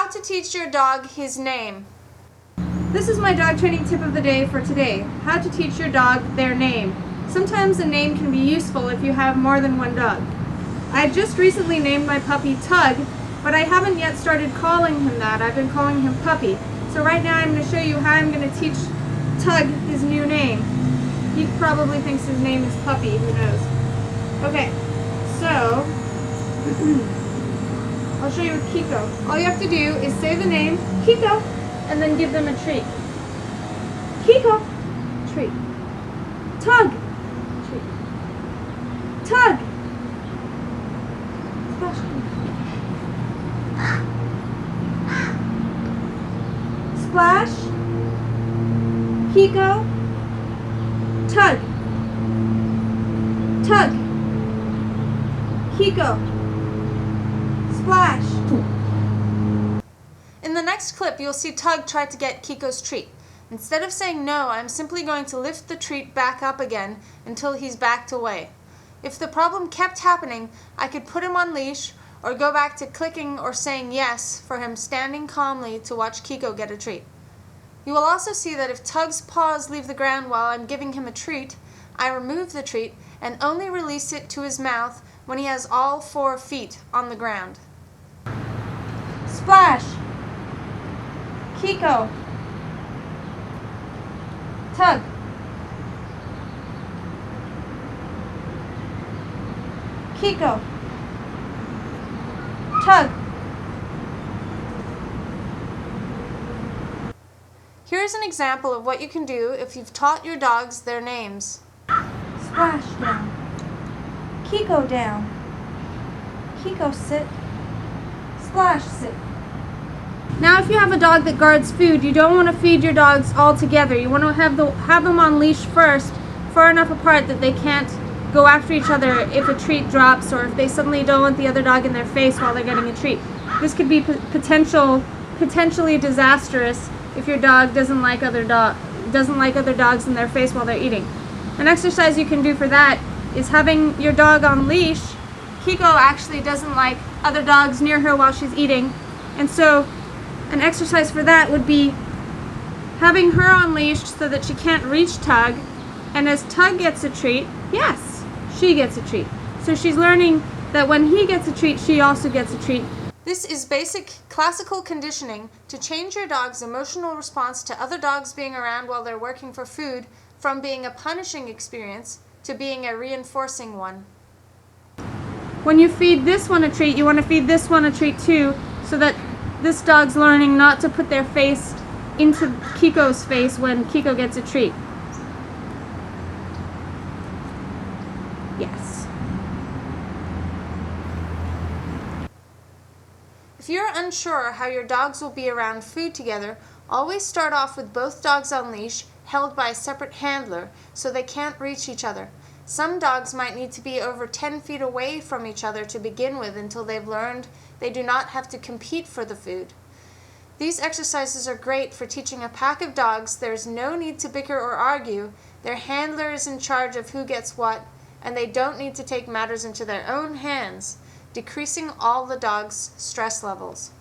How to teach your dog his name. This is my dog training tip of the day for today. How to teach your dog their name. Sometimes a name can be useful if you have more than one dog. I just recently named my puppy Tug, but I haven't yet started calling him that. I've been calling him Puppy. So right now I'm going to show you how I'm going to teach Tug his new name. He probably thinks his name is Puppy, who knows. Okay, so I'll show you with Kiko. All you have to do is say the name, Kiko, and then give them a treat. Kiko, treat. Tug, treat. Tug. Splash. Splash. Kiko. Tug. Tug. Kiko. Splash. In the next clip, you'll see Tug try to get Kiko's treat. Instead of saying no, I'm simply going to lift the treat back up again until he's backed away. If the problem kept happening, I could put him on leash or go back to clicking or saying yes for him standing calmly to watch Kiko get a treat. You will also see that if Tug's paws leave the ground while I'm giving him a treat, I remove the treat and only release it to his mouth when he has all 4 feet on the ground. Splash. Kiko. Tug. Kiko. Tug. Here's an example of what you can do if you've taught your dogs their names. Splash down. Kiko down. Kiko sit. Splash sit. Now if you have a dog that guards food, you don't want to feed your dogs all together. You want to have them on leash first, far enough apart that they can't go after each other if a treat drops or if they suddenly don't want the other dog in their face while they're getting a treat. This could be potentially disastrous if your dog doesn't like other dogs in their face while they're eating. An exercise you can do for that is having your dog on leash. Kiko actually doesn't like other dogs near her while she's eating, and so an exercise for that would be having her on leash so that she can't reach Tug, and as Tug gets a treat, yes, she gets a treat. So she's learning that when he gets a treat, she also gets a treat. This is basic classical conditioning to change your dog's emotional response to other dogs being around while they're working for food from being a punishing experience to being a reinforcing one. When you feed this one a treat, you want to feed this one a treat too, so that this dog's learning not to put their face into Kiko's face when Kiko gets a treat. Yes. If you're unsure how your dogs will be around food together, always start off with both dogs on leash, held by a separate handler, so they can't reach each other. Some dogs might need to be over 10 feet away from each other to begin with until they've learned they do not have to compete for the food. These exercises are great for teaching a pack of dogs there's no need to bicker or argue, their handler is in charge of who gets what, and they don't need to take matters into their own hands, decreasing all the dogs' stress levels.